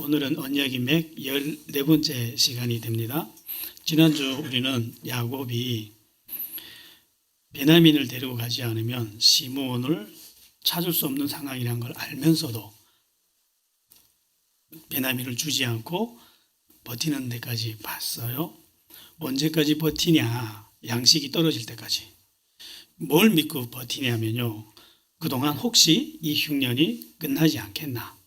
오늘은 언약의 맥 14번째 시간이 됩니다. 지난주 우리는 야곱이 베냐민을 데리고 가지 않으면 시므온을 찾을 수 없는 상황이라는 걸 알면서도 베냐민을 주지 않고 버티는 데까지 봤어요. 언제까지 버티냐? 양식이 떨어질 때까지. 뭘 믿고 버티냐면요, 그동안 혹시 이 흉년이 끝나지 않겠나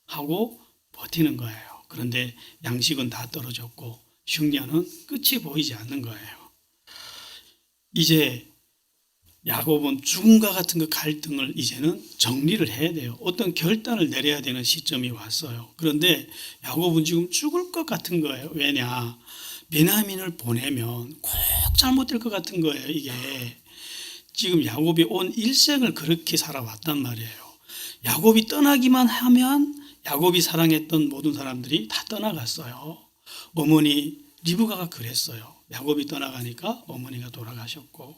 하고 버티는 거예요. 그런데 양식은 다 떨어졌고 흉년은 끝이 보이지 않는 거예요. 이제 야곱은 죽음과 같은 그 갈등을 이제는 정리를 해야 돼요. 어떤 결단을 내려야 되는 시점이 왔어요. 그런데 야곱은 지금 죽을 것 같은 거예요. 왜냐? 베냐민을 보내면 꼭 잘못될 것 같은 거예요. 이게 지금 야곱이 온 일생을 그렇게 살아왔단 말이에요. 야곱이 떠나기만 하면 야곱이 사랑했던 모든 사람들이 다 떠나갔어요. 어머니 리브가가 그랬어요. 야곱이 떠나가니까 어머니가 돌아가셨고,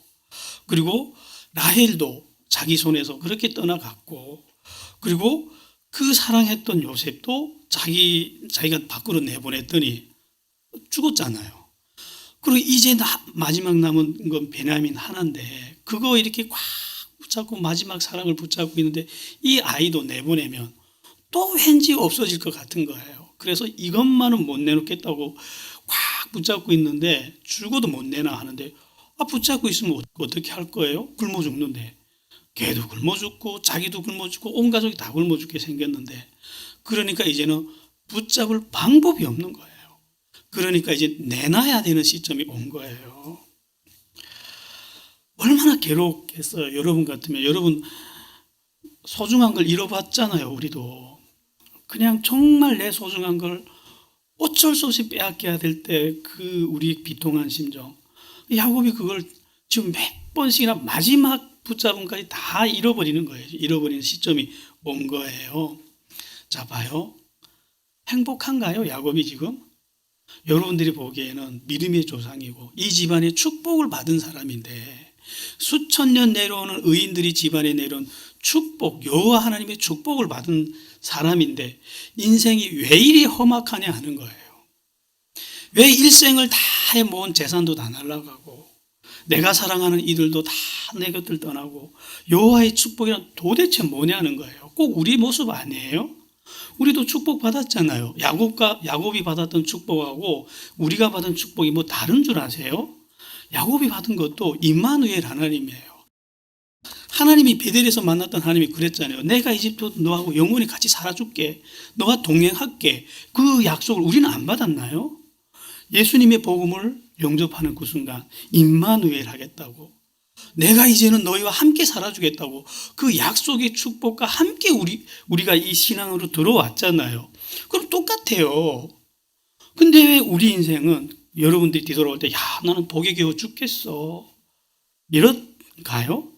그리고 라헬도 자기 손에서 그렇게 떠나갔고, 그리고 그 사랑했던 요셉도 자기가 밖으로 내보냈더니 죽었잖아요. 그리고 이제 마지막 남은 건 베냐민 하나인데, 그거 이렇게 꽉 붙잡고 마지막 사랑을 붙잡고 있는데 이 아이도 내보내면 또 왠지 없어질 것 같은 거예요. 그래서 이것만은 못 내놓겠다고 꽉 붙잡고 있는데 죽어도 못 내나 하는데, 붙잡고 있으면 어떻게 할 거예요? 굶어 죽는데. 걔도 굶어 죽고 자기도 굶어 죽고 온 가족이 다 굶어 죽게 생겼는데, 그러니까 이제는 붙잡을 방법이 없는 거예요. 그러니까 이제 내놔야 되는 시점이 온 거예요. 얼마나 괴롭겠어요. 여러분 같으면. 여러분 소중한 걸 잃어봤잖아요. 우리도 그냥 정말 내 소중한 걸 어쩔 수 없이 빼앗겨야 될 때 그 우리 비통한 심정, 야곱이 그걸 지금 몇 번씩이나 마지막 붙잡음까지 다 잃어버리는 거예요. 잃어버리는 시점이 온 거예요. 자, 봐요. 행복한가요? 야곱이 지금? 여러분들이 보기에는 믿음의 조상이고 이 집안의 축복을 받은 사람인데, 수천 년 내려오는 의인들이 집안에 내려온 축복, 여호와 하나님의 축복을 받은 사람인데 인생이 왜 이리 험악하냐 하는 거예요. 왜 일생을 다 해모은 재산도 다 날아가고 내가 사랑하는 이들도 다 내 곁을 떠나고 여호와의 축복이란 도대체 뭐냐는 거예요. 꼭 우리 모습 아니에요? 우리도 축복 받았잖아요. 야곱이 받았던 축복하고 우리가 받은 축복이 뭐 다른 줄 아세요? 야곱이 받은 것도 임마누엘 하나님이에요. 하나님이 베델에서 만났던 하나님이 그랬잖아요. 내가 이집트 너하고 영원히 같이 살아줄게. 너와 동행할게. 그 약속을 우리는 안 받았나요? 예수님의 복음을 영접하는 그 순간 임마누엘 하겠다고, 내가 이제는 너희와 함께 살아주겠다고, 그 약속의 축복과 함께 우리가 이 신앙으로 들어왔잖아요. 그럼 똑같아요. 근데 왜 우리 인생은 여러분들이 뒤돌아올 때, 야, 나는 복에 겨워 죽겠어, 이런가요?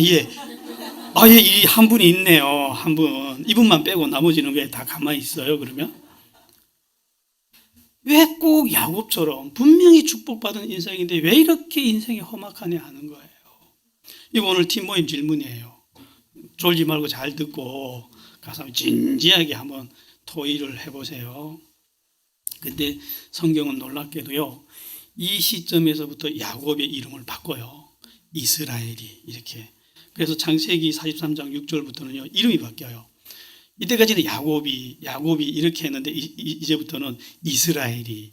예. 이 한 분이 있네요. 한 분. 이분만 빼고 나머지는 왜 다 가만히 있어요, 그러면? 왜 꼭 야곱처럼 분명히 축복받은 인생인데 왜 이렇게 인생이 험악하냐 하는 거예요. 이거 오늘 팀 모임 질문이에요. 졸지 말고 잘 듣고 가서 진지하게 한번 토의를 해보세요. 근데 성경은 놀랍게도요, 이 시점에서부터 야곱의 이름을 바꿔요. 이스라엘이 이렇게. 그래서 창세기 43장 6절부터는요 이름이 바뀌어요. 이때까지는 야곱이 이렇게 했는데 이제부터는 이스라엘이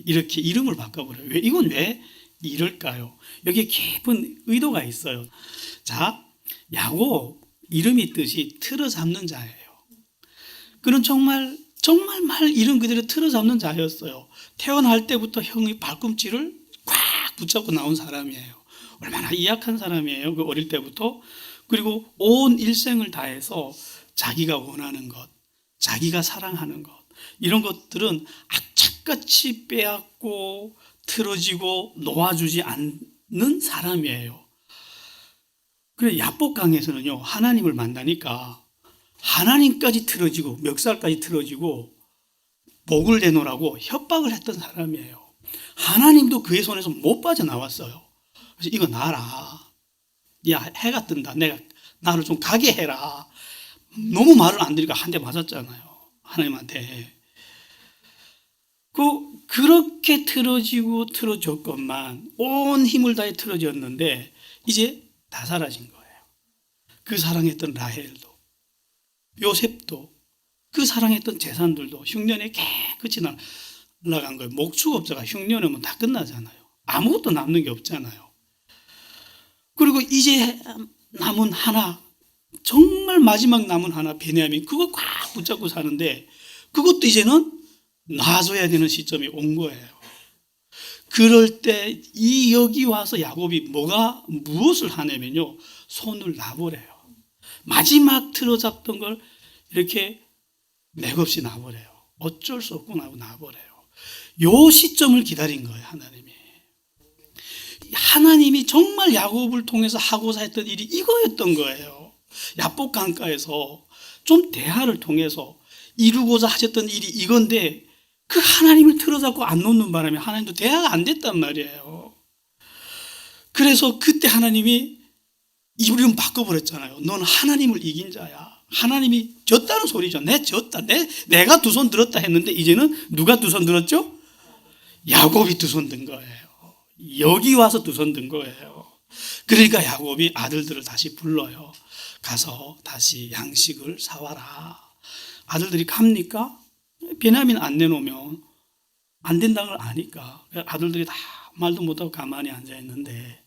이렇게 이름을 바꿔버려요. 이건 왜 이럴까요? 여기에 깊은 의도가 있어요. 자, 야곱 이름이 뜻이 틀어잡는 자예요. 그는 정말 말 이름 그대로 틀어잡는 자였어요. 태어날 때부터 형의 발꿈치를 꽉 붙잡고 나온 사람이에요. 얼마나 이약한 사람이에요. 그 어릴 때부터. 그리고 온 일생을 다해서 자기가 원하는 것, 자기가 사랑하는 것, 이런 것들은 악착같이 빼앗고 틀어지고 놓아주지 않는 사람이에요. 그래, 야복강에서는요 하나님을 만나니까 하나님까지 틀어지고 멱살까지 틀어지고 복을 내놓으라고 협박을 했던 사람이에요. 하나님도 그의 손에서 못 빠져나왔어요. 그래서 이거 놔라. 야, 해가 뜬다. 나를 좀 가게 해라. 너무 말을 안 들으니까 한 대 맞았잖아요. 하나님한테. 그렇게 틀어지고 틀어졌건만 온 힘을 다해 틀어졌는데 이제 다 사라진 거예요. 그 사랑했던 라헬도, 요셉도, 그 사랑했던 재산들도 흉년에 깨끗이 날아간 거예요. 목축업자가 흉년하면 다 끝나잖아요. 아무것도 남는 게 없잖아요. 그리고 이제 남은 하나, 정말 마지막 남은 하나, 베냐민, 그거 꽉 붙잡고 사는데 그것도 이제는 놔줘야 되는 시점이 온 거예요. 그럴 때 여기 와서 야곱이 무엇을 하냐면요, 손을 놔버려요. 마지막 틀어잡던 걸 이렇게 맥없이 놔버려요. 어쩔 수 없고 놔버려요. 요 시점을 기다린 거예요, 하나님이. 하나님이 정말 야곱을 통해서 하고자 했던 일이 이거였던 거예요. 야복 강가에서 좀 대화를 통해서 이루고자 하셨던 일이 이건데 그 하나님을 틀어잡고 안 놓는 바람에 하나님도 대화가 안 됐단 말이에요. 그래서 그때 하나님이 입을 좀 바꿔버렸잖아요. 넌 하나님을 이긴 자야. 하나님이 졌다는 소리죠. 졌다. 내가 두 손 들었다 했는데 이제는 누가 두 손 들었죠? 야곱이 두 손 든 거예요. 여기 와서 두 손 든 거예요. 그러니까 야곱이 아들들을 다시 불러요. 가서 다시 양식을 사와라. 아들들이 갑니까? 베냐민 안 내놓으면 안 된다는 걸 아니까 아들들이 다 말도 못하고 가만히 앉아있는데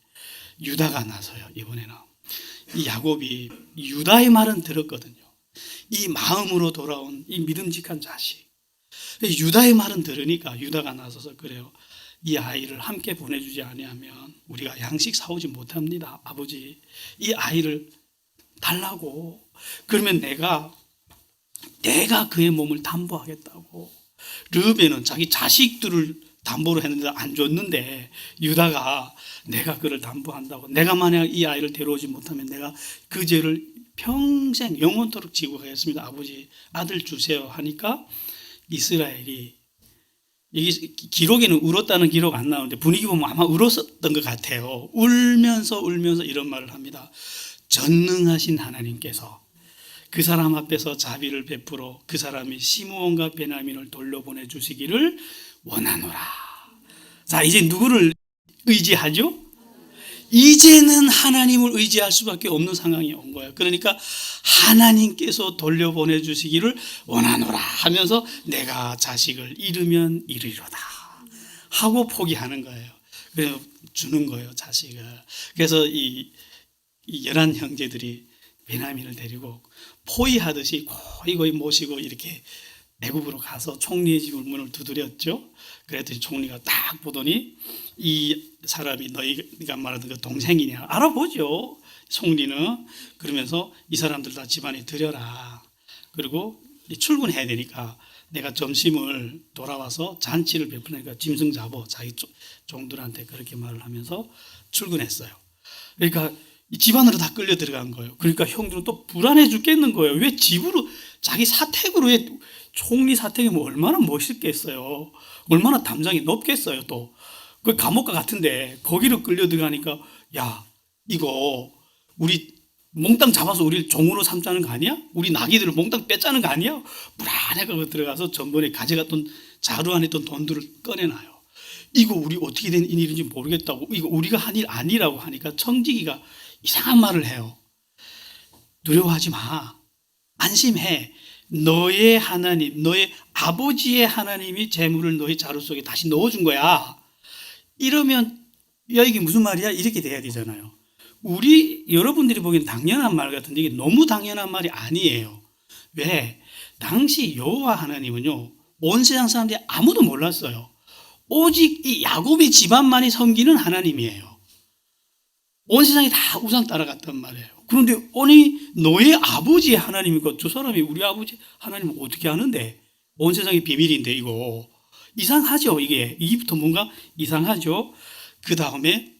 유다가 나서요. 이번에는 이 야곱이 유다의 말은 들었거든요. 이 마음으로 돌아온 이 믿음직한 자식, 유다의 말은 들으니까 유다가 나서서 그래요. 이 아이를 함께 보내주지 아니하면 우리가 양식 사오지 못합니다. 아버지, 이 아이를 달라고. 그러면 내가 그의 몸을 담보하겠다고. 르벤은 자기 자식들을 담보로 했는데 안 줬는데 유다가 내가 그를 담보한다고. 내가 만약 이 아이를 데려오지 못하면 내가 그 죄를 평생 영원토록 지고 가겠습니다. 아버지, 아들 주세요 하니까 이스라엘이, 이게 기록에는 울었다는 기록 안 나오는데 분위기 보면 아마 울었었던 것 같아요. 울면서 이런 말을 합니다. 전능하신 하나님께서 그 사람 앞에서 자비를 베풀어 그 사람이 시므온과 베냐민을 돌려보내 주시기를 원하노라. 자, 이제 누구를 의지하죠? 이제는 하나님을 의지할 수밖에 없는 상황이 온 거예요. 그러니까 하나님께서 돌려보내 주시기를 원하노라 하면서 내가 자식을 잃으면 이르리로다 하고 포기하는 거예요. 그래서 주는 거예요, 자식을. 그래서 이 11 형제들이 베냐민을 데리고 포위하듯이 고이고이 모시고 이렇게 애굽으로 가서 총리의 집을 문을 두드렸죠. 그랬더니 총리가 딱 보더니 이 사람이 너희가 말하던 그 동생이냐 알아보죠, 총리는. 그러면서 이 사람들 다 집안에 들여라. 그리고 출근해야 되니까 내가 점심을 돌아와서 잔치를 베푸니까 짐승 잡어. 자기 종들한테 그렇게 말을 하면서 출근했어요. 그러니까 집안으로 다 끌려 들어간 거예요. 그러니까 형들은 또 불안해 죽겠는 거예요. 왜 집으로, 자기 사택으로, 왜 총리 사택이면 얼마나 멋있겠어요. 얼마나 담장이 높겠어요. 또 그 감옥과 같은데 거기로 끌려 들어가니까 야, 이거 우리 몽땅 잡아서 우리 종으로 삼자는 거 아니야? 우리 나귀들을 몽땅 뺏자는 거 아니야? 불안해가 들어가서 전번에 가져갔던 자루 안에 있던 돈들을 꺼내놔요. 이거 우리 어떻게 된 일인지 모르겠다고, 이거 우리가 한 일 아니라고 하니까 청지기가 이상한 말을 해요. 두려워하지 마. 안심해. 너의 하나님, 너의 아버지의 하나님이 재물을 너의 자루 속에 다시 넣어준 거야. 이러면 야, 이게 무슨 말이야? 이렇게 돼야 되잖아요. 여러분들이 보기엔 당연한 말 같은데 이게 너무 당연한 말이 아니에요. 왜? 당시 여호와 하나님은요, 온 세상 사람들이 아무도 몰랐어요. 오직 이 야곱의 집안만이 섬기는 하나님이에요. 온 세상이 다 우상 따라갔단 말이에요. 그런데 아니, 너의 아버지의 하나님이고 저 사람이 우리 아버지 하나님을 어떻게 아는데? 온 세상이 비밀인데 이거 이상하죠. 이게부터 뭔가 이상하죠. 그 다음에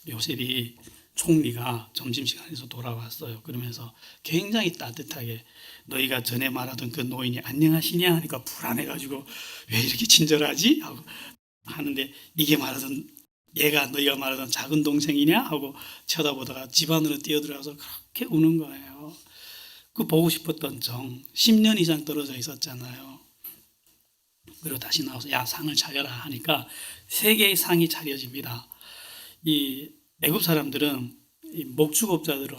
요셉이, 총리가 점심시간에서 돌아왔어요. 그러면서 굉장히 따뜻하게 너희가 전에 말하던 그 노인이 안녕하시냐 하니까 불안해가지고 왜 이렇게 친절하지? 하고 하는데 이게 말하던 얘가 너희가 말하던 작은 동생이냐? 하고 쳐다보다가 집 안으로 뛰어들어가서 그렇게 우는 거예요. 그 보고 싶었던 정 10년 이상 떨어져 있었잖아요. 그리고 다시 나와서 야 상을 차려라 하니까 세 개의 상이 차려집니다. 이 애굽 사람들은 이 목축업자들을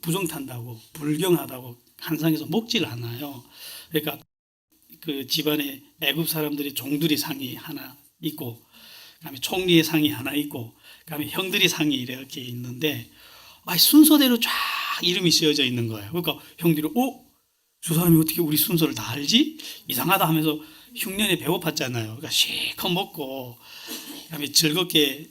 부정탄다고 불경하다고 한 상에서 먹질 않아요. 그러니까 그 집안에 애굽 사람들이 종들이 상이 하나 있고, 그다음에 총리의 상이 하나 있고, 그다음에 형들이 상이 이렇게 있는데, 순서대로 쫙 이름이 쓰여져 있는 거예요. 그러니까 형들이 저 사람이 어떻게 우리 순서를 다 알지? 이상하다 하면서 흉년에 배고팠잖아요. 그러니까 실컷 먹고, 그다음에 즐겁게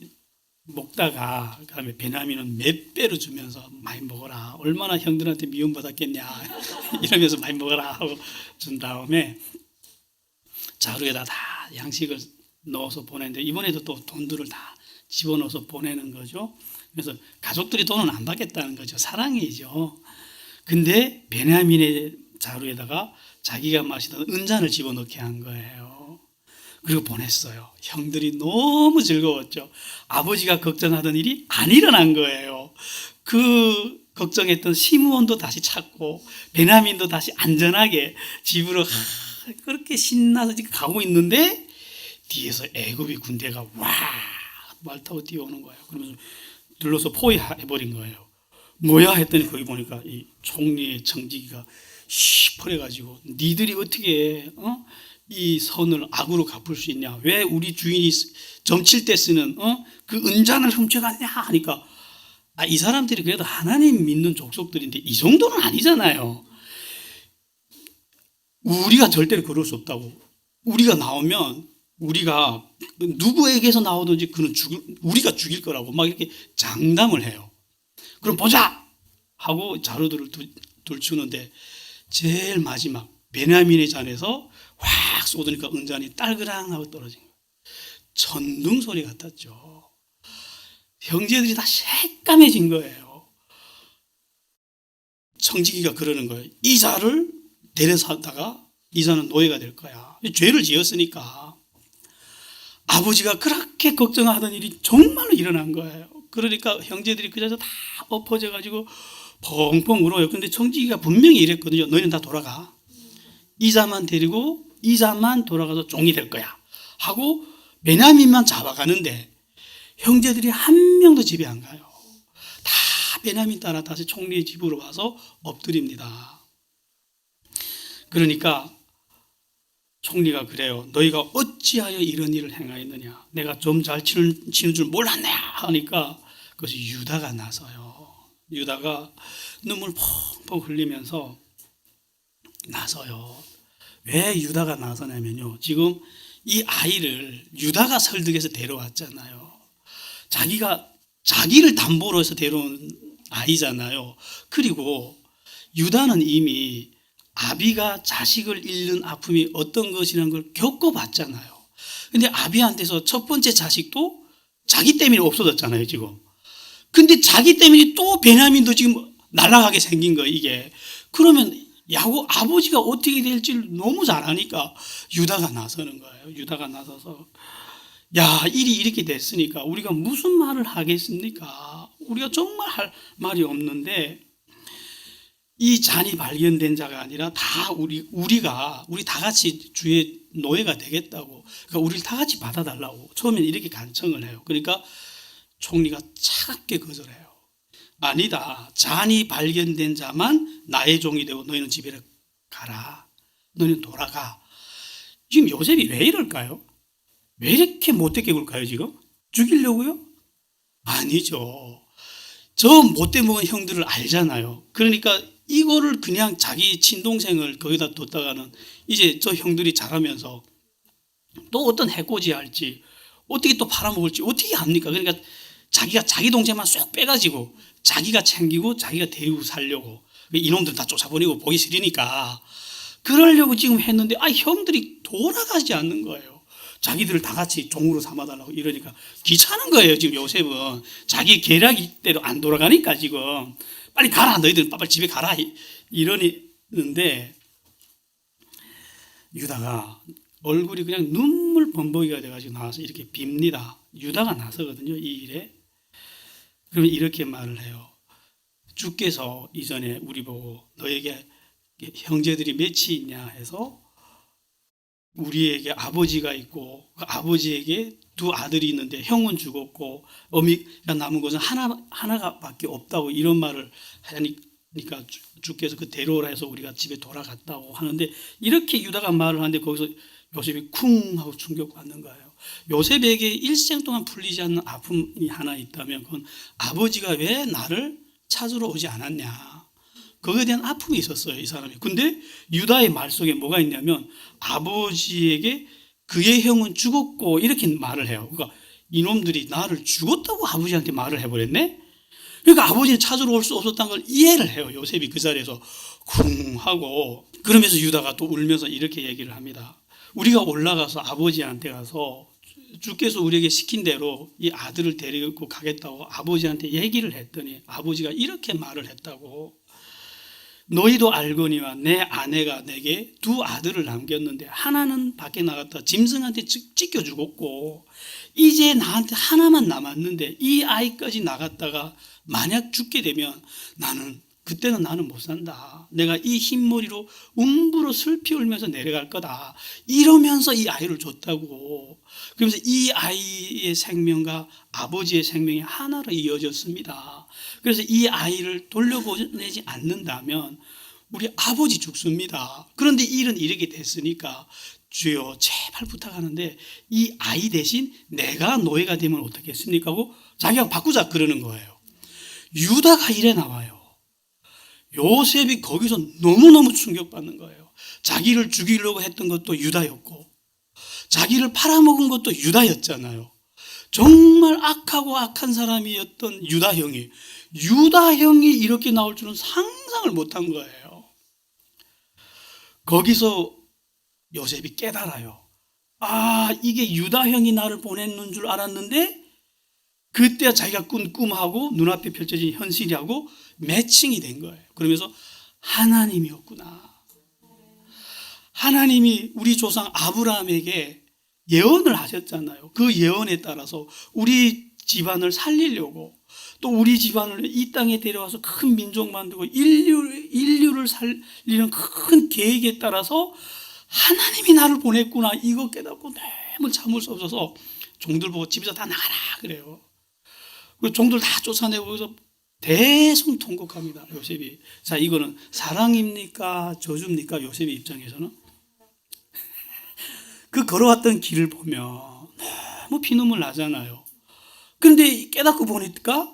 먹다가, 그다음에 베냐민은 몇 배로 주면서 많이 먹어라. 얼마나 형들한테 미움받았겠냐. 이러면서 많이 먹어라 하고 준 다음에 자루에다 다 양식을 넣어서 보내는데, 이번에도 또 돈들을 다 집어넣어서 보내는 거죠. 그래서 가족들이 돈은 안 받겠다는 거죠. 사랑이죠. 근데 베냐민의 자루에다가 자기가 마시던 은잔을 집어넣게 한 거예요. 그리고 보냈어요. 형들이 너무 즐거웠죠. 아버지가 걱정하던 일이 안 일어난 거예요. 그 걱정했던 시므온도 다시 찾고 베냐민도 다시 안전하게 집으로 그렇게 신나서 지금 가고 있는데, 뒤에서 애굽의 군대가 와 말 타고 뛰어오는 거예요. 그러면서 둘러서 포위해버린 거예요. 뭐야 했더니 거기 보니까 이 총리의 청지기가 시퍼래가지고 니들이 어떻게 이 선을 악으로 갚을 수 있냐? 왜 우리 주인이 점칠 때 쓰는 그 은잔을 훔쳐갔냐 하니까, 이 사람들이 그래도 하나님 믿는 족속들인데 이 정도는 아니잖아요. 우리가 절대로 그럴 수 없다고. 우리가 나오면 우리가 누구에게서 나오든지 그는 우리가 죽일 거라고 막 이렇게 장담을 해요. 그럼 보자 하고 자루들을 들추는데, 제일 마지막 베냐민의 잔에서 확 쏟으니까 은잔이 딸그랑하고 떨어진 거예요. 천둥 소리 같았죠. 형제들이 다 새까매진 거예요. 청지기가 그러는 거예요. 이 자를 데려다가 이 자는 노예가 될 거야. 죄를 지었으니까. 아버지가 그렇게 걱정하던 일이 정말로 일어난 거예요. 그러니까 형제들이 그 자리에서 다 엎어져 가지고 펑펑 울어요. 근데 청지기가 분명히 이랬거든요. 너희는 다 돌아가. 이자만 데리고 이자만 돌아가서 종이 될 거야 하고 베냐민만 잡아가는데, 형제들이 한 명도 집에 안 가요. 다 베냐민 따라 다시 총리의 집으로 와서 엎드립니다. 그러니까 총리가 그래요. 너희가 어찌하여 이런 일을 행하였느냐? 내가 좀 잘 치는 줄 몰랐네 하니까 그것이 유다가 나서요. 유다가 눈물 펑펑 흘리면서 나서요. 왜 유다가 나서냐면요, 지금 이 아이를 유다가 설득해서 데려왔잖아요. 자기를 담보로 해서 데려온 아이잖아요. 그리고 유다는 이미 아비가 자식을 잃는 아픔이 어떤 것이라는 걸 겪어봤잖아요. 근데 아비한테서 첫 번째 자식도 자기 때문에 없어졌잖아요, 지금. 근데 자기 때문에 또 베냐민도 지금 날아가게 생긴 거예요, 이게. 그러면 아버지가 어떻게 될지를 너무 잘 아니까 유다가 나서는 거예요. 유다가 나서서, 야, 일이 이렇게 됐으니까 우리가 무슨 말을 하겠습니까? 우리가 정말 할 말이 없는데, 이 잔이 발견된 자가 아니라 다 우리 다 같이 주의 노예가 되겠다고, 그러니까 우리를 다 같이 받아달라고 처음에는 이렇게 간청을 해요. 그러니까 총리가 차갑게 거절해요. 아니다. 잔이 발견된 자만 나의 종이 되고 너희는 집에 가라. 너희는 돌아가. 지금 요셉이 왜 이럴까요? 왜 이렇게 못되게 굴까요, 지금? 죽이려고요? 아니죠. 저 못돼 먹은 형들을 알잖아요. 그러니까 이거를 그냥 자기 친동생을 거기다 뒀다가는 이제 저 형들이 자라면서 또 어떤 해코지 할지, 어떻게 또 팔아먹을지 어떻게 합니까? 그러니까 자기가 자기 동생만 쏙 빼가지고 자기가 챙기고 자기가 데리고 살려고, 이놈들 다 쫓아버리고 보기 싫으니까 그러려고 지금 했는데, 형들이 돌아가지 않는 거예요. 자기들을 다 같이 종으로 삼아달라고 이러니까 귀찮은 거예요. 지금 요셉은 자기 계략대로 안 돌아가니까 지금 빨리 가라, 너희들 빨리 집에 가라 이러는데, 유다가 얼굴이 그냥 눈물 범벅이가 돼가지고 나와서 이렇게 빕니다. 유다가 나서거든요, 이 일에. 그러면 이렇게 말을 해요. 주께서 이전에 우리 보고 너에게 형제들이 몇이 있냐 해서 우리에게 아버지가 있고 그 아버지에게 두 아들이 있는데 형은 죽었고 어미가 남은 것은 하나가밖에 없다고 이런 말을 하니까 주께서 그 데려오라 해서 우리가 집에 돌아갔다고 하는데 이렇게 유다가 말을 하는데 거기서 요셉이 쿵 하고 충격받는 거예요. 요셉에게 일생 동안 풀리지 않는 아픔이 하나 있다면 그건 아버지가 왜 나를 찾으러 오지 않았냐. 거기에 대한 아픔이 있었어요, 이 사람이. 근데 유다의 말 속에 뭐가 있냐면 아버지에게 그의 형은 죽었고 이렇게 말을 해요. 그러니까 이놈들이 나를 죽었다고 아버지한테 말을 해버렸네. 그러니까 아버지는 찾으러 올 수 없었다는 걸 이해를 해요. 요셉이 그 자리에서 쿵 하고 그러면서 유다가 또 울면서 이렇게 얘기를 합니다. 우리가 올라가서 아버지한테 가서 주께서 우리에게 시킨 대로 이 아들을 데리고 가겠다고 아버지한테 얘기를 했더니 아버지가 이렇게 말을 했다고. 너희도 알거니와 내 아내가 내게 두 아들을 남겼는데 하나는 밖에 나갔다 짐승한테 찢겨 죽었고 이제 나한테 하나만 남았는데 이 아이까지 나갔다가 만약 죽게 되면 그때는 나는 못 산다. 내가 이 흰머리로 움부러 슬피 울면서 내려갈 거다. 이러면서 이 아이를 줬다고. 그러면서 이 아이의 생명과 아버지의 생명이 하나로 이어졌습니다. 그래서 이 아이를 돌려보내지 않는다면 우리 아버지 죽습니다. 그런데 일은 이렇게 됐으니까 주여 제발 부탁하는데 이 아이 대신 내가 노예가 되면 어떻겠습니까? 하고 자기가 바꾸자 그러는 거예요. 유다가 이래 나와요. 요셉이 거기서 너무너무 충격받는 거예요. 자기를 죽이려고 했던 것도 유다였고 자기를 팔아먹은 것도 유다였잖아요. 정말 악하고 악한 사람이었던 유다 형이 이렇게 나올 줄은 상상을 못한 거예요. 거기서 요셉이 깨달아요. 이게 유다 형이 나를 보냈는 줄 알았는데 그때 자기가 꾼 꿈하고 눈앞에 펼쳐진 현실하고 매칭이 된 거예요. 그러면서 하나님이었구나. 하나님이 우리 조상 아브라함에게 예언을 하셨잖아요. 그 예언에 따라서 우리 집안을 살리려고 또 우리 집안을 이 땅에 데려와서 큰 민족 만들고 인류를 살리는 큰 계획에 따라서 하나님이 나를 보냈구나. 이거 깨닫고 너무 참을 수 없어서 종들 보고 집에서 다 나가라 그래요. 그 종들 다 쫓아내고 그래서 대성통곡합니다. 요셉이. 자, 이거는 사랑입니까 저주입니까? 요셉의 입장에서는 그 걸어왔던 길을 보면 너무 피눈물 나잖아요. 그런데 깨닫고 보니까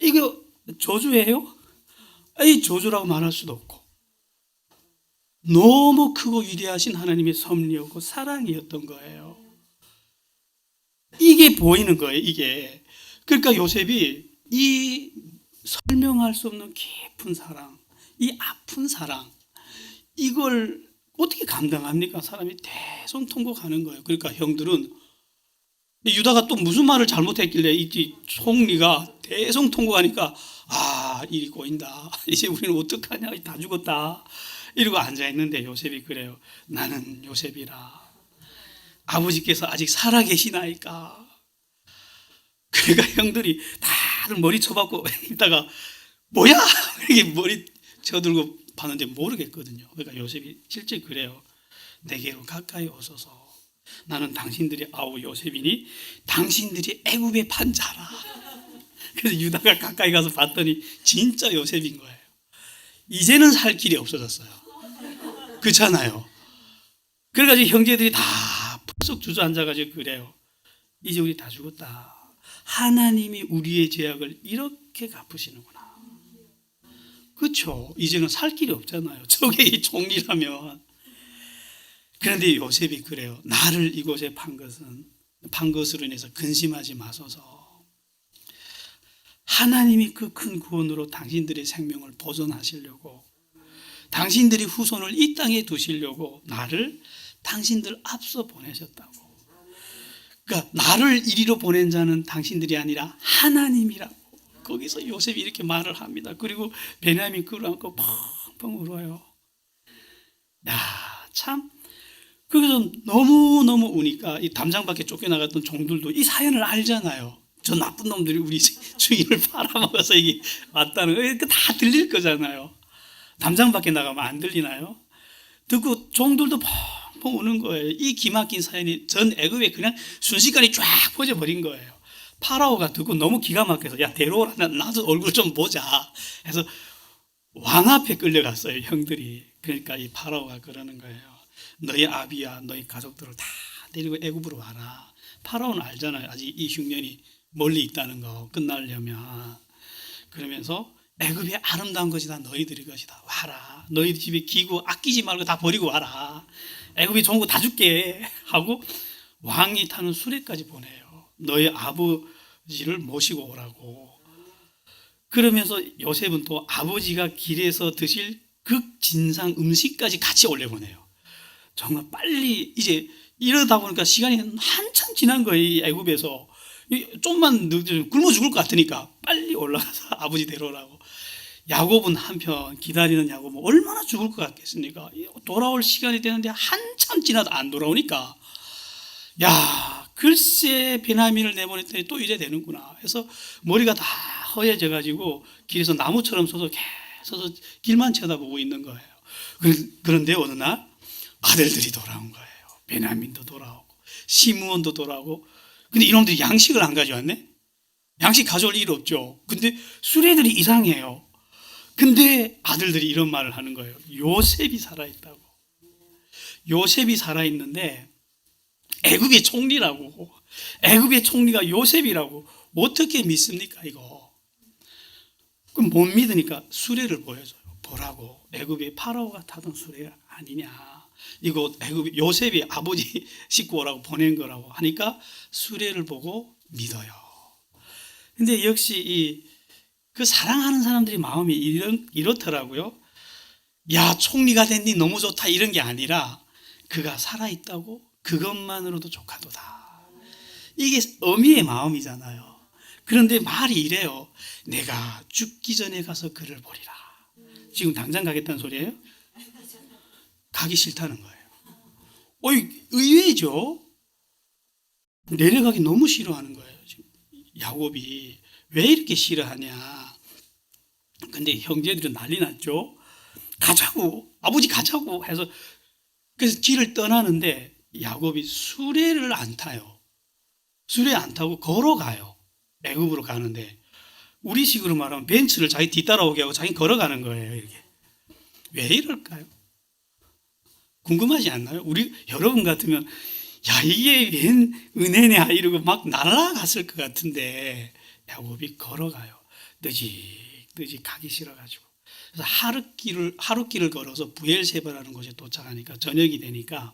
이거 저주예요? 이 저주라고 말할 수도 없고 너무 크고 위대하신 하나님의 섭리였고 사랑이었던 거예요. 이게 보이는 거예요. 이게. 그러니까 요셉이 이 설명할 수 없는 깊은 사랑, 이 아픈 사랑, 이걸 어떻게 감당합니까? 사람이 대성통곡하는 거예요. 그러니까 형들은 유다가 또 무슨 말을 잘못했길래 이 총리가 대성통곡하니까 일이 꼬인다. 이제 우리는 어떡하냐? 다 죽었다. 이러고 앉아있는데 요셉이 그래요. 나는 요셉이라. 아버지께서 아직 살아계시나이까. 그러니까 형들이 다들 머리 쳐박고 있다가 뭐야? 이렇게 머리 쳐들고 봤는데 모르겠거든요. 그러니까 요셉이 실제 그래요. 내게로 가까이 오소서. 나는 당신들의 아우 요셉이니 당신들이 애굽의 판자라. 그래서 유다가 가까이 가서 봤더니 진짜 요셉인 거예요. 이제는 살 길이 없어졌어요. 그렇잖아요. 그래가지고 형제들이 다 푹 주저앉아가지고 그래요. 이제 우리 다 죽었다. 하나님이 우리의 죄악을 이렇게 갚으시는구나. 그렇죠. 이제는 살 길이 없잖아요. 저게 이 종이라면. 그런데 요셉이 그래요. 나를 이곳에 판 것으로 인해서 근심하지 마소서. 하나님이 그 큰 구원으로 당신들의 생명을 보존하시려고 당신들이 후손을 이 땅에 두시려고 나를 당신들 앞서 보내셨다고. 그러니까 나를 이리로 보낸 자는 당신들이 아니라 하나님이라고. 거기서 요셉이 이렇게 말을 합니다. 그리고 베냐민 끌어안고 펑펑 울어요. 참. 그래서 너무너무 우니까 이 담장 밖에 쫓겨나갔던 종들도 이 사연을 알잖아요. 저 나쁜 놈들이 우리 주인을 팔아먹어서 이게 왔다는 거, 다 들릴 거잖아요. 담장 밖에 나가면 안 들리나요? 듣고 종들도 펑펑 우는 거예요. 이 기막힌 사연이 전 애굽에 그냥 순식간에 쫙 퍼져버린 거예요. 파라오가 듣고 너무 기가 막혀서 야 데려오라, 나도 얼굴 좀 보자 해서 왕 앞에 끌려갔어요, 형들이. 그러니까 이 파라오가 그러는 거예요. 너희 아비야 너희 가족들을 다 데리고 애굽으로 와라. 파라오는 알잖아요, 아직 이 흉년이 멀리 있다는 거, 끝나려면. 그러면서 애굽의 아름다운 것이 다 너희들의 것이다, 와라. 너희 집에 기구 아끼지 말고 다 버리고 와라. 애굽이 좋은 거 다 줄게 하고 왕이 타는 수레까지 보내요. 너희 아버지를 모시고 오라고. 그러면서 요셉은 또 아버지가 길에서 드실 극진상 음식까지 같이 올려보내요. 정말 빨리, 이제 이러다 보니까 시간이 한참 지난 거예요. 이 애굽에서 좀만 늦으면 굶어 죽을 것 같으니까 빨리 올라가서 아버지 데려오라고. 야곱은 한편, 기다리는 야곱은 얼마나 죽을 것 같겠습니까? 돌아올 시간이 되는데 한참 지나도 안 돌아오니까, 야 글쎄 베냐민을 내보냈더니 또 이래 되는구나 해서 머리가 다 허해져 가지고 길에서 나무처럼 서서 계속 길만 쳐다보고 있는 거예요. 그런데 어느 날 아들들이 돌아온 거예요. 베냐민도 돌아오고 시므온도 돌아오고. 근데 이놈들이 양식을 안 가져왔네. 양식 가져올 일 없죠. 근데 수레들이 이상해요. 근데 아들들이 이런 말을 하는 거예요. 요셉이 살아있다고. 요셉이 살아있는데 애굽의 총리라고. 애굽의 총리가 요셉이라고. 어떻게 믿습니까 이거? 그럼 못 믿으니까 수레를 보여줘요. 보라고. 애굽의 파라오가 타던 수레 아니냐. 이거 애굽 요셉이 아버지 싣고 오라고 보낸 거라고 하니까 수레를 보고 믿어요. 근데 역시 그 사랑하는 사람들이 마음이 이렇더라고요. 야 총리가 됐니 너무 좋다 이런 게 아니라 그가 살아있다고 그것만으로도 조카도다. 이게 어미의 마음이잖아요. 그런데 말이 이래요. 내가 죽기 전에 가서 그를 보리라. 지금 당장 가겠다는 소리예요? 가기 싫다는 거예요. 의외죠. 내려가기 너무 싫어하는 거예요. 지금 야곱이 왜 이렇게 싫어하냐. 근데 형제들은 난리 났죠. 가자고, 아버지 가자고 해서. 그래서 길을 떠나는데 야곱이 수레를 안 타요. 수레 안 타고 걸어가요. 애굽으로 가는데 우리식으로 말하면 벤츠를 자기 뒤따라오게 하고 자기 걸어가는 거예요. 이렇게. 왜 이럴까요? 궁금하지 않나요? 우리 여러분 같으면 야 이게 웬 은혜냐 이러고 막 날아갔을 것 같은데 야곱이 걸어가요. 느직 가기 싫어가지고. 그래서 하룻길을 걸어서 부엘세바라는 곳에 도착하니까 저녁이 되니까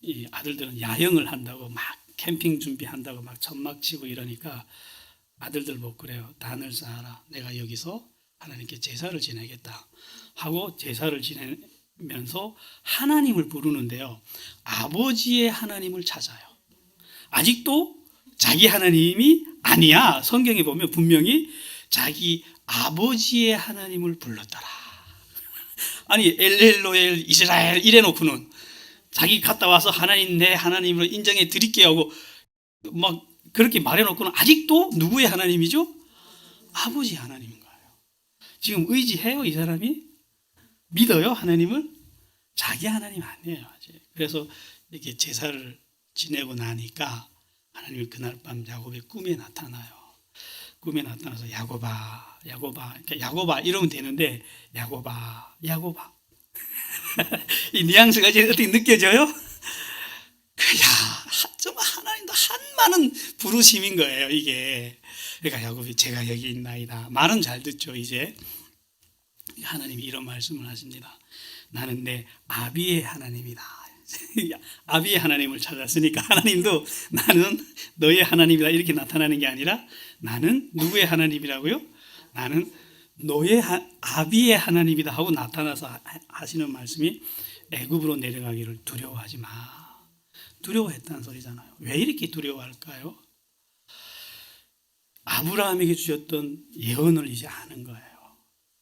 이 아들들은 야영을 한다고 막 캠핑 준비한다고 막 천막 치고 이러니까 아들들 못 그래요. 단을 쌓아라. 내가 여기서 하나님께 제사를 지내겠다 하고 제사를 지내면서 하나님을 부르는데요. 아버지의 하나님을 찾아요. 아직도 자기 하나님이 아니야. 성경에 보면 분명히 자기 아버지의 하나님을 불렀더라. 아니 엘엘로엘 이스라엘 이래놓고는 자기 갔다 와서 하나님 내 하나님을 인정해 드릴게요 하고 막 그렇게 말해놓고는 아직도 누구의 하나님이죠? 아버지 하나님인 거예요. 지금 의지해요 이 사람이? 믿어요 하나님을? 자기 하나님 아니에요 아직. 그래서 이렇게 제사를 지내고 나니까 하나님이 그날 밤 야곱의 꿈에 나타나요. 꿈에 나타나서 야곱아 그러니까 야곱아 이러면 되는데 야곱아 이 뉘앙스가 이제 어떻게 느껴져요? 정말 하나님도 한많은 부르심인 거예요 이게. 그러니까 야곱이 제가 여기 있나이다. 말은 잘 듣죠. 이제 하나님이 이런 말씀을 하십니다. 나는 내 아비의 하나님이다. 아비의 하나님을 찾았으니까 하나님도 나는 너의 하나님이다 이렇게 나타나는 게 아니라 나는 누구의 하나님이라고요? 나는 너의 아비의 하나님이다 하고 나타나서 하시는 말씀이 애굽으로 내려가기를 두려워하지 마. 두려워했다는 소리잖아요. 왜 이렇게 두려워할까요? 아브라함에게 주셨던 예언을 이제 아는 거예요.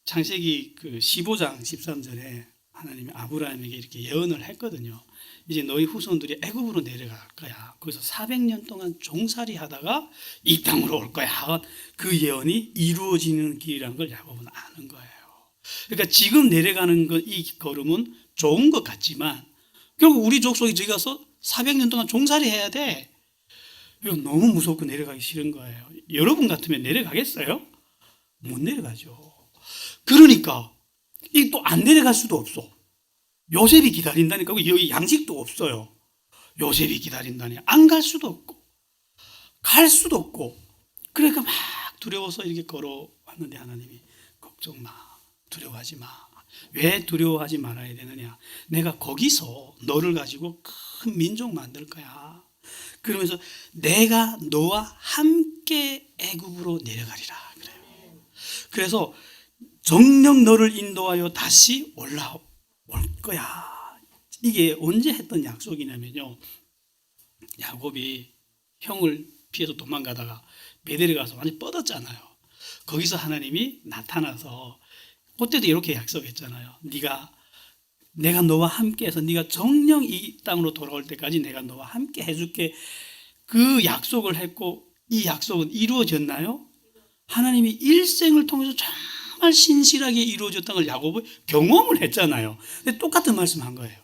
창세기 15장 13절에 하나님이 아브라함에게 이렇게 예언을 했거든요. 이제 너희 후손들이 애굽으로 내려갈 거야. 거기서 400년 동안 종살이 하다가 이 땅으로 올 거야. 그 예언이 이루어지는 길이라는 걸 야곱은 아는 거예요. 그러니까 지금 내려가는 이 걸음은 좋은 것 같지만 결국 우리 족속이 저기 가서 400년 동안 종살이 해야 돼. 이거 너무 무섭고 내려가기 싫은 거예요. 여러분 같으면 내려가겠어요? 못 내려가죠. 그러니까 이 또 안 내려갈 수도 없어. 요셉이 기다린다니까. 여기 양식도 없어요. 요셉이 기다린다니. 안 갈 수도 없고 갈 수도 없고. 그러니까 막 두려워서 이렇게 걸어왔는데 하나님이 걱정 마. 두려워하지 마. 왜 두려워하지 말아야 되느냐. 내가 거기서 너를 가지고 큰 민족 만들 거야. 그러면서 내가 너와 함께 애굽으로 내려가리라 그래요. 그래서 정녕 너를 인도하여 다시 올라올 거야. 이게 언제 했던 약속이냐면요. 야곱이 형을 피해서 도망가다가 베델에 가서 완전히 뻗었잖아요. 거기서 하나님이 나타나서 그때도 이렇게 약속했잖아요. 내가 너와 함께해서 네가 정녕 이 땅으로 돌아올 때까지 내가 너와 함께 해줄게. 그 약속을 했고 이 약속은 이루어졌나요? 하나님이 일생을 통해서 정말 신실하게 이루어졌다는 걸 야곱은 경험을 했잖아요. 근데 똑같은 말씀한 거예요.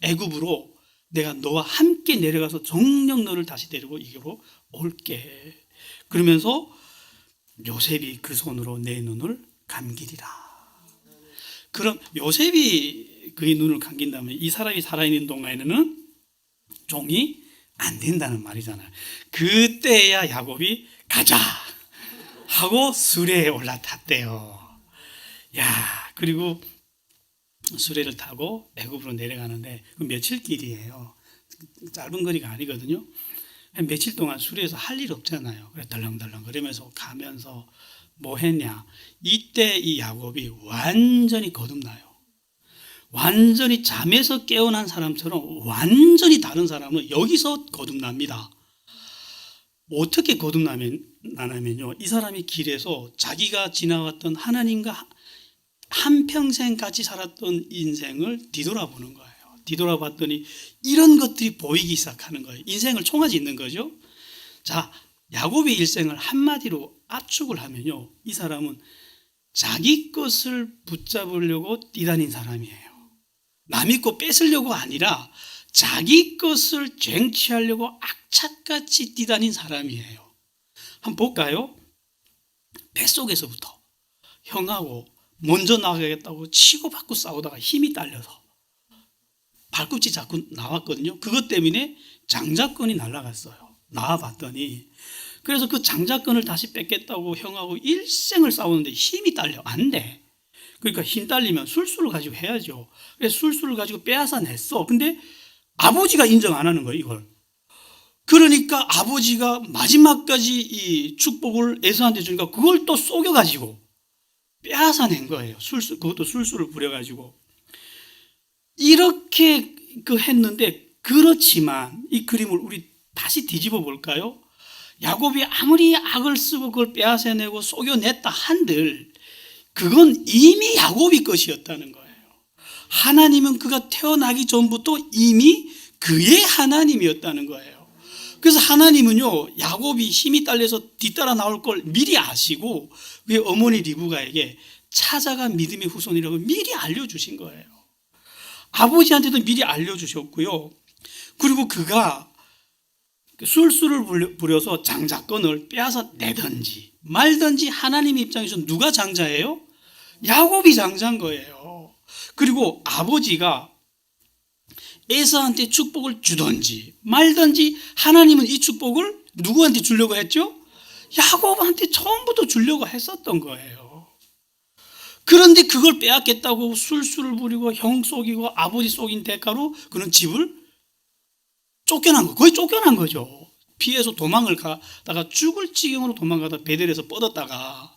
애굽으로 내가 너와 함께 내려가서 정녕 너를 다시 데리고 이기로 올게. 그러면서 요셉이 그 손으로 내 눈을 감기리라. 그럼 요셉이 그의 눈을 감긴다면 이 사람이 살아있는 동안에는 종이 안 된다는 말이잖아요. 그때야 야곱이 가자 하고 수레에 올라탔대요. 야, 그리고 수레를 타고 애굽으로 내려가는데 그 며칠 길이에요. 짧은 거리가 아니거든요. 며칠 동안 수레에서 할 일 없잖아요. 그래 덜렁덜렁 그러면서 가면서 뭐 했냐. 이때 이 야곱이 완전히 거듭나요. 완전히 잠에서 깨어난 사람처럼 완전히 다른 사람은 여기서 거듭납니다. 어떻게 거듭나냐면요. 이 사람이 길에서 자기가 지나왔던 하나님과 한평생 같이 살았던 인생을 뒤돌아보는 거예요. 뒤돌아봤더니 이런 것들이 보이기 시작하는 거예요. 인생을 총알이 있는 거죠. 자, 야곱의 일생을 한마디로 압축을 하면요. 이 사람은 자기 것을 붙잡으려고 뛰다닌 사람이에요. 남의 것 뺏으려고 아니라 자기 것을 쟁취하려고 악착같이 뛰다닌 사람이에요. 한번 볼까요? 뱃속에서부터 형하고 먼저 나가겠다고 치고받고 싸우다가 힘이 딸려서 발꿈치 자꾸 나왔거든요. 그것 때문에 장자권이 날아갔어요. 나와봤더니 그래서 그 장자권을 다시 뺏겠다고 형하고 일생을 싸우는데 힘이 딸려. 안 돼. 그러니까 힘 딸리면 술수를 가지고 해야죠. 그래서 술수를 가지고 빼앗아 냈어. 근데 아버지가 인정 안 하는 거예요, 이걸. 그러니까 아버지가 마지막까지 이 축복을 에서한테 주니까 그걸 또 속여가지고 빼앗아 낸 거예요. 그것도 술수를 부려가지고. 이렇게 했는데, 그렇지만 이 그림을 우리 다시 뒤집어 볼까요? 야곱이 아무리 악을 쓰고 그걸 빼앗아내고 속여냈다 한들 그건 이미 야곱이 것이었다는 거예요. 하나님은 그가 태어나기 전부터 이미 그의 하나님이었다는 거예요. 그래서 하나님은요, 야곱이 힘이 딸려서 뒤따라 나올 걸 미리 아시고 그의 어머니 리브가에게 찾아가 믿음의 후손이라고 미리 알려주신 거예요. 아버지한테도 미리 알려주셨고요. 그리고 그가 술수를 부려서 장자권을 빼앗아 내든지 말든지 하나님 입장에서 누가 장자예요? 야곱이 장자인 거예요. 그리고 아버지가 에서한테 축복을 주든지 말든지 하나님은 이 축복을 누구한테 주려고 했죠? 야곱한테 처음부터 주려고 했었던 거예요. 그런데 그걸 빼앗겠다고 술수를 부리고 형 속이고 아버지 속인 대가로 그는 집을 쫓겨난 거, 거의 쫓겨난 거죠. 피해서 도망을 가다가 죽을 지경으로 도망가다 베델에서 뻗었다가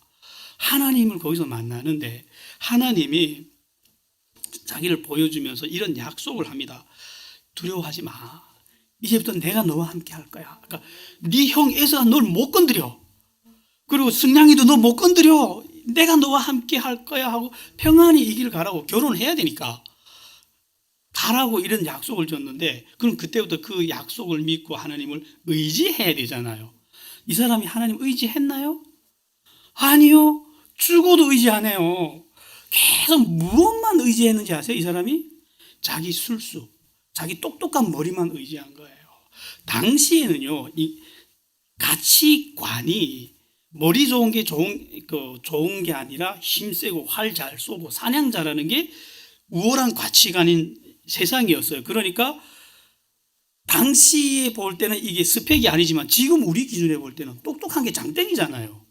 하나님을 거기서 만나는데 하나님이 자기를 보여주면서 이런 약속을 합니다. 두려워하지 마. 이제부터 내가 너와 함께 할 거야. 그러니까 네 형 에서가 널 못 건드려. 그리고 승냥이도 너 못 건드려. 내가 너와 함께 할 거야 하고 평안히 이 길을 가라고. 결혼을 해야 되니까. 가라고 이런 약속을 줬는데 그럼 그때부터 그 약속을 믿고 하나님을 의지해야 되잖아요. 이 사람이 하나님 의지했나요? 아니요. 죽어도 의지 안 해요. 계속 무엇만 의지했는지 아세요? 이 사람이 자기 술수, 자기 똑똑한 머리만 의지한 거예요. 당시에는요, 이 가치관이 머리 좋은 게 좋은 게 아니라 힘세고 활 잘 쏘고 사냥 잘하는 게 우월한 가치관인 세상이었어요. 그러니까 당시에 볼 때는 이게 스펙이 아니지만 지금 우리 기준에 볼 때는 똑똑한 게 장땡이잖아요.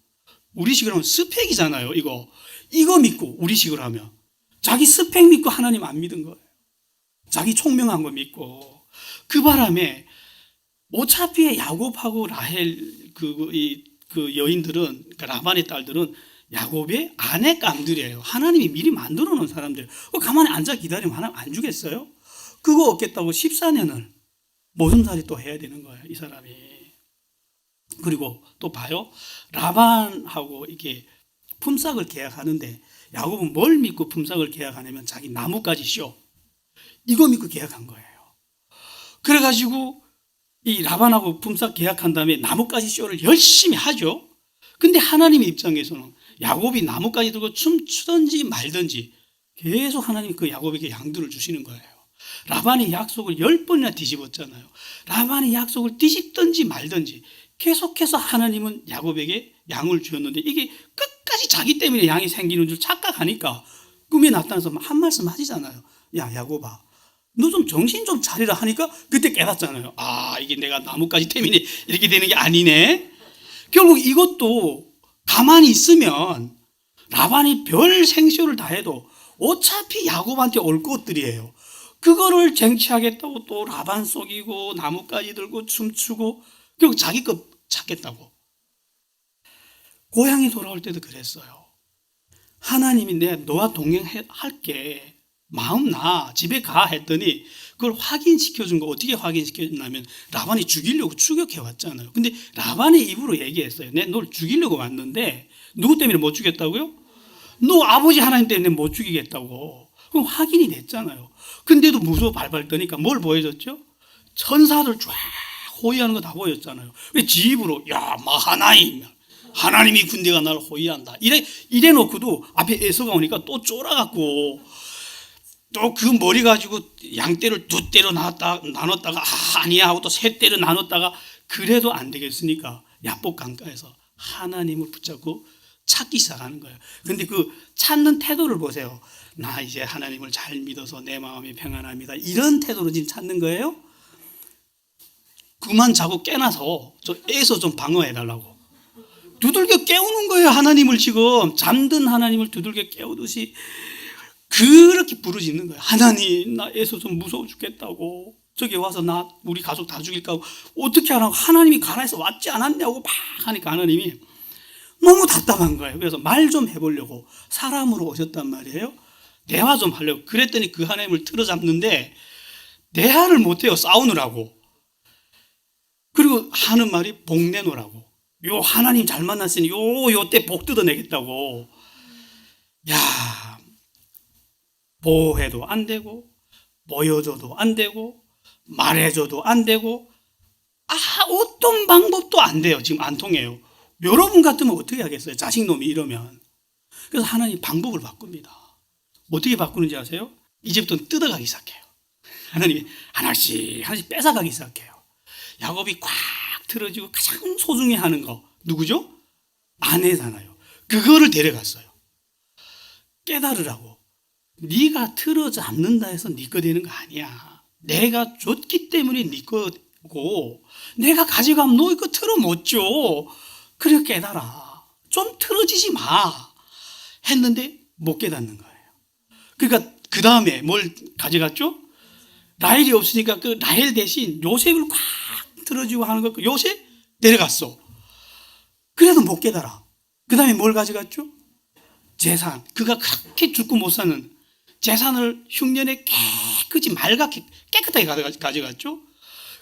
우리식으로 하면 스펙이잖아요. 이거 믿고 우리식으로 하면 자기 스펙 믿고 하나님 안 믿은 거예요. 자기 총명한 거 믿고. 그 바람에 어차피 야곱하고 라헬 그 여인들은, 그러니까 라반의 딸들은 야곱의 아내 깡들이에요. 하나님이 미리 만들어 놓은 사람들. 가만히 앉아 기다리면 하나님 안 주겠어요? 그거 얻겠다고 14년을 모순살이 또 해야 되는 거예요, 이 사람이. 그리고 또 봐요. 라반하고 이게 품삯을 계약하는데 야곱은 뭘 믿고 품삯을 계약하냐면 자기 나뭇가지 쇼. 이거 믿고 계약한 거예요. 그래가지고 이 라반하고 품삯 계약한 다음에 나뭇가지 쇼를 열심히 하죠. 근데 하나님의 입장에서는 야곱이 나뭇가지 들고 춤추든지 말든지 계속 하나님이 그 야곱에게 양들을 주시는 거예요. 라반의 약속을 10번이나 뒤집었잖아요. 라반의 약속을 뒤집든지 말든지 계속해서 하나님은 야곱에게 양을 주었는데 이게 끝까지 자기 때문에 양이 생기는 줄 착각하니까 꿈에 나타나서 한 말씀 하시잖아요. 야, 야곱아, 너 좀 정신 좀 차리라 하니까 그때 깨닫잖아요. 아, 이게 내가 나뭇가지 때문에 이렇게 되는 게 아니네. 결국 이것도 가만히 있으면 라반이 별 생쇼를 다 해도 어차피 야곱한테 올 것들이에요. 그거를 쟁취하겠다고 또 라반 속이고 나뭇가지 들고 춤추고 결국 자기 것 찾겠다고. 고향에 돌아올 때도 그랬어요. 하나님이 내가 너와 동행할게. 마음 나 집에 가 했더니 그걸 확인시켜준 거 어떻게 확인시켜줬냐면 라반이 죽이려고 추격해 왔잖아요. 근데 라반의 입으로 얘기했어요. 내가 널 죽이려고 왔는데 누구 때문에 못 죽였다고요? 너 아버지 하나님 때문에 못 죽이겠다고. 그럼 확인이 됐잖아요. 근데도 무서워 발발 떠니까 뭘 보여줬죠? 천사들 쫙 호위하는 거 다 보였잖아요. 지 입으로 야 마하나임 하나님이 군대가 나를 호위한다 이래 놓고도 앞에 에서가 오니까 또 쫄아갖고 또 그 머리 가지고 양떼를 2떼로 나눴다가 아니야 하고 또 3떼로 나눴다가 그래도 안 되겠으니까 야복 강가에서 하나님을 붙잡고 찾기 시작하는 거예요. 근데 그 찾는 태도를 보세요. 나 이제 하나님을 잘 믿어서 내 마음이 평안합니다. 이런 태도로 지금 찾는 거예요. 그만 자고 깨나서 저 애서 좀 방어해달라고 두들겨 깨우는 거예요. 하나님을 지금 잠든 하나님을 두들겨 깨우듯이 그렇게 부르짖는 거예요. 하나님 나 애서 좀 무서워 죽겠다고 저기 와서 나 우리 가족 다 죽일까 하고 어떻게 하라고 하나님이 가라 해서 왔지 않았냐고 막 하니까 하나님이 너무 답답한 거예요. 그래서 말 좀 해보려고 사람으로 오셨단 말이에요. 대화 좀 하려고 그랬더니 그 하나님을 틀어잡는데 대화를 못해요. 싸우느라고. 그리고 하는 말이 복 내놓으라고. 요 하나님 잘 만났으니 요때 복 뜯어내겠다고. 야, 보호해도 안 되고 보여줘도 안 되고 말해줘도 안 되고 어떤 방법도 안 돼요. 지금 안 통해요. 여러분 같으면 어떻게 하겠어요? 자식놈이 이러면. 그래서 하나님 방법을 바꿉니다. 어떻게 바꾸는지 아세요? 이제부터 뜯어가기 시작해요. 하나님이 하나씩 뺏어가기 시작해요. 야곱이 꽉 틀어지고 가장 소중히 하는 거 누구죠? 아내잖아요. 그거를 데려갔어요. 깨달으라고. 네가 틀어잡는다 해서 네 거 되는 거 아니야. 내가 줬기 때문에 네 거고 내가 가져가면 너 이거 틀어 못 줘. 그래 깨달아. 좀 틀어지지 마. 했는데 못 깨닫는 거예요. 그러니까 그 다음에 뭘 가져갔죠? 라헬이 없으니까 그 라헬 대신 요셉을 꽉 틀어주고 하는 거 요셉 데려갔어. 그래도 못 깨달아. 그 다음에 뭘 가져갔죠? 재산. 그가 그렇게 죽고 못 사는 재산을 흉년에 깨끗이 맑게 깨끗하게 가져갔죠.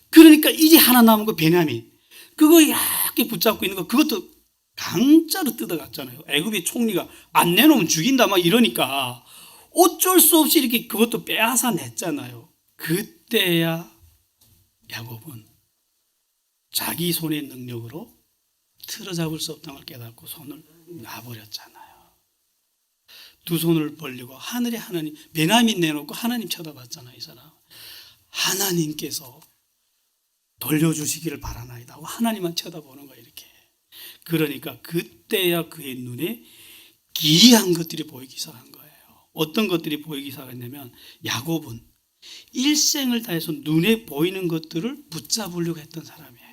그러니까 이제 하나 남은 거 베냐민. 그거 이렇게 붙잡고 있는 거 그것도 강짜로 뜯어갔잖아요. 애굽의 총리가 안 내놓으면 죽인다 막 이러니까 어쩔 수 없이 이렇게 그것도 빼앗아 냈잖아요. 그때야 야곱은 자기 손의 능력으로 틀어잡을 수 없다는 걸 깨닫고 손을 놔버렸잖아요. 두 손을 벌리고 하늘에 하나님, 베냐민 내놓고 하나님 쳐다봤잖아요. 이 사람 하나님께서 돌려주시기를 바라나이다 하고 하나님만 쳐다보는 거예요. 이렇게. 그러니까 그때야 그의 눈에 기이한 것들이 보이기 시작한 거예요. 어떤 것들이 보이기 시작했냐면 야곱은 일생을 다해서 눈에 보이는 것들을 붙잡으려고 했던 사람이에요.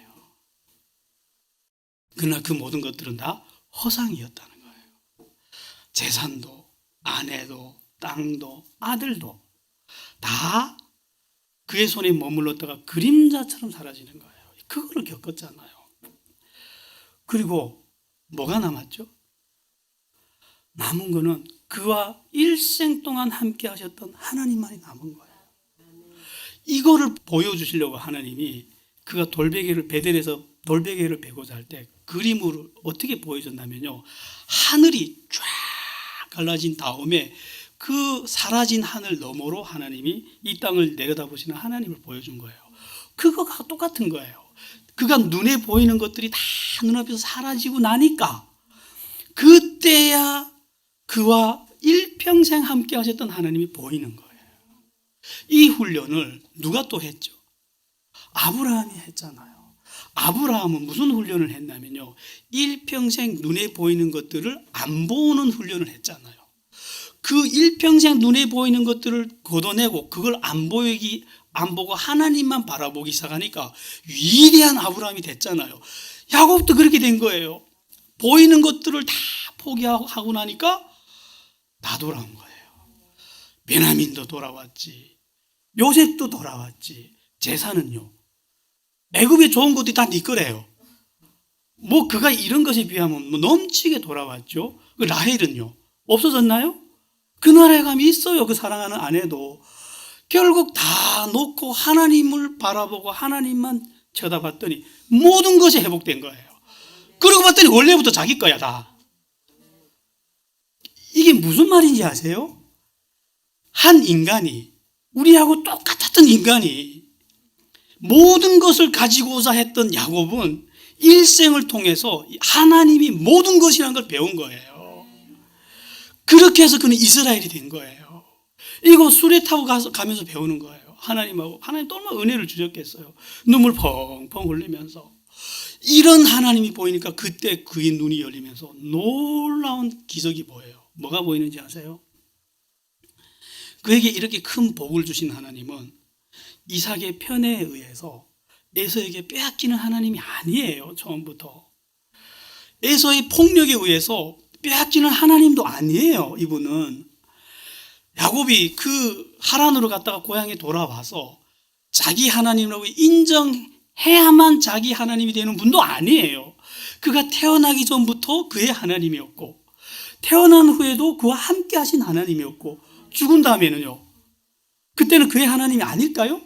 그러나 그 모든 것들은 다 허상이었다는 거예요. 재산도, 아내도, 땅도, 아들도 다 그의 손에 머물렀다가 그림자처럼 사라지는 거예요. 그거를 겪었잖아요. 그리고 뭐가 남았죠? 남은 거는 그와 일생 동안 함께 하셨던 하나님만이 남은 거예요. 이거를 보여주시려고 하나님이 그가 돌베개를 베델에서 돌베개를 베고자 할 때 그림으로 어떻게 보여줬냐면요, 하늘이 쫙 갈라진 다음에 그 사라진 하늘 너머로 하나님이 이 땅을 내려다보시는 하나님을 보여준 거예요. 그거가 똑같은 거예요. 그가 눈에 보이는 것들이 다 눈앞에서 사라지고 나니까 그때야 그와 일평생 함께 하셨던 하나님이 보이는 거예요. 이 훈련을 누가 또 했죠? 아브라함이 했잖아요. 아브라함은 무슨 훈련을 했냐면요, 일평생 눈에 보이는 것들을 안 보는 훈련을 했잖아요. 그 일평생 눈에 보이는 것들을 걷어내고 그걸 안 보고 하나님만 바라보기 시작하니까 위대한 아브라함이 됐잖아요. 야곱도 그렇게 된 거예요. 보이는 것들을 다 포기하고 나니까 다 돌아온 거예요. 베냐민도 돌아왔지, 요셉도 돌아왔지. 제사는요, 애굽에 좋은 것들이 다 네 거래요. 뭐 그가 이런 것에 비하면 뭐 넘치게 돌아왔죠. 그 라헬은요, 없어졌나요? 그 나라에 가면 있어요. 그 사랑하는 아내도. 결국 다 놓고 하나님을 바라보고 하나님만 쳐다봤더니 모든 것이 회복된 거예요. 그러고 봤더니 원래부터 자기 거야 다. 이게 무슨 말인지 아세요? 한 인간이, 우리하고 똑같았던 인간이 모든 것을 가지고자 했던 야곱은 일생을 통해서 하나님이 모든 것이라는 걸 배운 거예요. 그렇게 해서 그는 이스라엘이 된 거예요. 이거 수레 타고 가면서 배우는 거예요. 하나님하고. 하나님 또 얼마나 은혜를 주셨겠어요. 눈물 펑펑 흘리면서. 이런 하나님이 보이니까 그때 그의 눈이 열리면서 놀라운 기적이 보여요. 뭐가 보이는지 아세요? 그에게 이렇게 큰 복을 주신 하나님은 이삭의 편애에 의해서 에서에게 빼앗기는 하나님이 아니에요. 처음부터. 에서의 폭력에 의해서 빼앗기는 하나님도 아니에요. 이분은 야곱이 그 하란으로 갔다가 고향에 돌아와서 자기 하나님이라고 인정해야만 자기 하나님이 되는 분도 아니에요. 그가 태어나기 전부터 그의 하나님이었고 태어난 후에도 그와 함께 하신 하나님이었고 죽은 다음에는요, 그때는 그의 하나님이 아닐까요?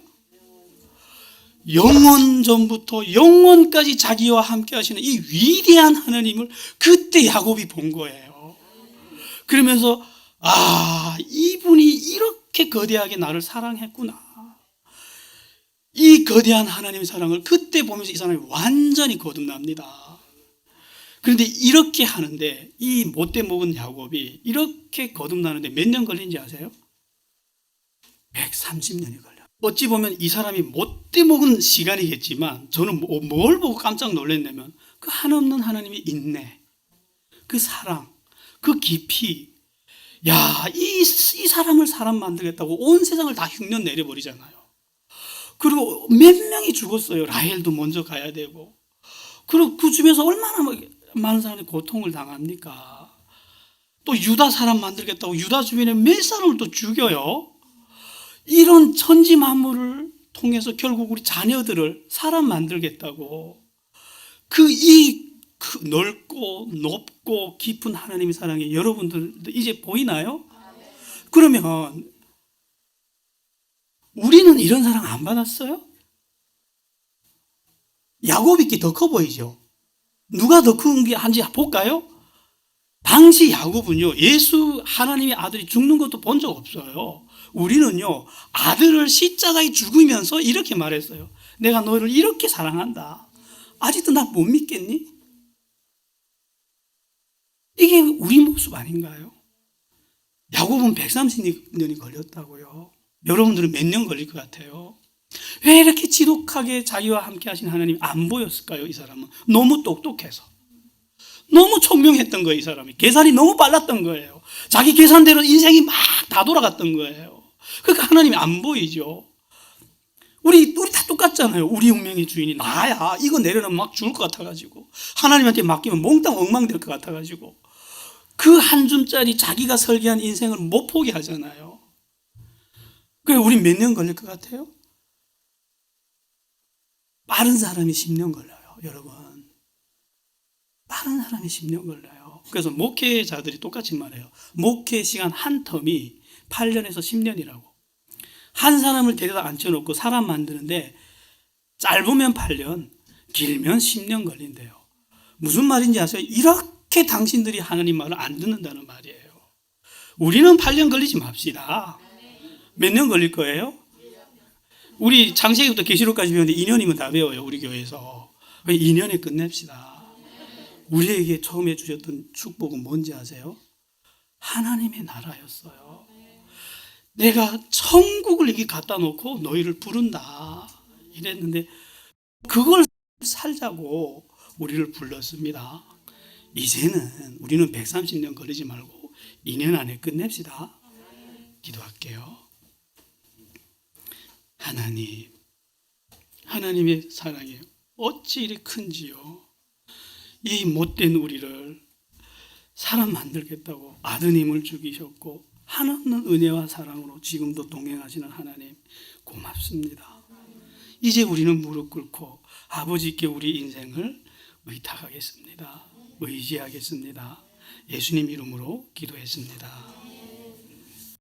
영원 전부터 영원까지 자기와 함께 하시는 이 위대한 하나님을 그때 야곱이 본 거예요. 그러면서 이분이 이렇게 거대하게 나를 사랑했구나. 이 거대한 하나님의 사랑을 그때 보면서 이 사람이 완전히 거듭납니다. 그런데 이렇게 하는데 이 못돼 먹은 야곱이 이렇게 거듭나는데 몇 년 걸린지 아세요? 130년이 걸려요. 어찌 보면 이 사람이 못돼 먹은 시간이겠지만 저는 뭘 보고 깜짝 놀랐냐면 그 한없는 하나님의 인내, 그 사랑, 그 깊이. 이 사람을 사람 만들겠다고 온 세상을 다 흉년 내려버리잖아요. 그리고 몇 명이 죽었어요. 라헬도 먼저 가야 되고. 그리고 그 주변에서 얼마나 많은 사람들이 고통을 당합니까? 또 유다 사람 만들겠다고 유다 주변에 몇 사람을 또 죽여요. 이런 천지 만물을 통해서 결국 우리 자녀들을 사람 만들겠다고 넓고 높고 깊은 하나님의 사랑이 여러분들도 이제 보이나요? 그러면 우리는 이런 사랑 안 받았어요? 야곱이 더 커 보이죠? 누가 더 큰 게 한지 볼까요? 당시 야곱은요, 예수 하나님의 아들이 죽는 것도 본 적 없어요. 우리는요, 아들을 십자가에 죽으면서 이렇게 말했어요. 내가 너를 이렇게 사랑한다. 아직도 나 못 믿겠니? 이게 우리 모습 아닌가요? 야곱은 130년이 걸렸다고요. 여러분들은 몇 년 걸릴 것 같아요? 왜 이렇게 지독하게 자기와 함께 하신 하나님이 안 보였을까요? 이 사람은 너무 똑똑해서, 너무 총명했던 거예요. 이 사람이 계산이 너무 빨랐던 거예요. 자기 계산대로 인생이 막 다 돌아갔던 거예요. 그러니까 하나님이 안 보이죠. 우리 다 똑같잖아요. 우리 운명의 주인이 나야. 이거 내려놓으면 막 죽을 것 같아가지고, 하나님한테 맡기면 몽땅 엉망될 것 같아가지고, 그 한 줌짜리 자기가 설계한 인생을 못 포기하잖아요. 그래, 우리 몇 년 걸릴 것 같아요? 빠른 사람이 10년 걸려요, 여러분. 빠른 사람이 10년 걸려요. 그래서 목회자들이 똑같이 말해요. 목회 시간 한 텀이 8년에서 10년이라고. 한 사람을 데려다 앉혀놓고 사람 만드는데 짧으면 8년, 길면 10년 걸린대요. 무슨 말인지 아세요? 이렇게 당신들이 하나님 말을 안 듣는다는 말이에요. 우리는 8년 걸리지 맙시다. 몇 년 걸릴 거예요? 우리 창세기부터 계시록까지 배우는데 2년이면 다 배워요, 우리 교회에서. 2년에 끝냅시다. 우리에게 처음에 주셨던 축복은 뭔지 아세요? 하나님의 나라였어요. 내가 천국을 여기 갖다 놓고 너희를 부른다 이랬는데, 그걸 살자고 우리를 불렀습니다. 이제는 우리는 130년 걸리지 말고 2년 안에 끝냅시다. 기도할게요. 하나님, 하나님의 사랑이 어찌 이리 큰지요. 이 못된 우리를 사람 만들겠다고 아드님을 죽이셨고, 한없는 은혜와 사랑으로 지금도 동행하시는 하나님 고맙습니다. 이제 우리는 무릎 꿇고 아버지께 우리 인생을 의탁하겠습니다. 의지하겠습니다. 예수님 이름으로 기도했습니다.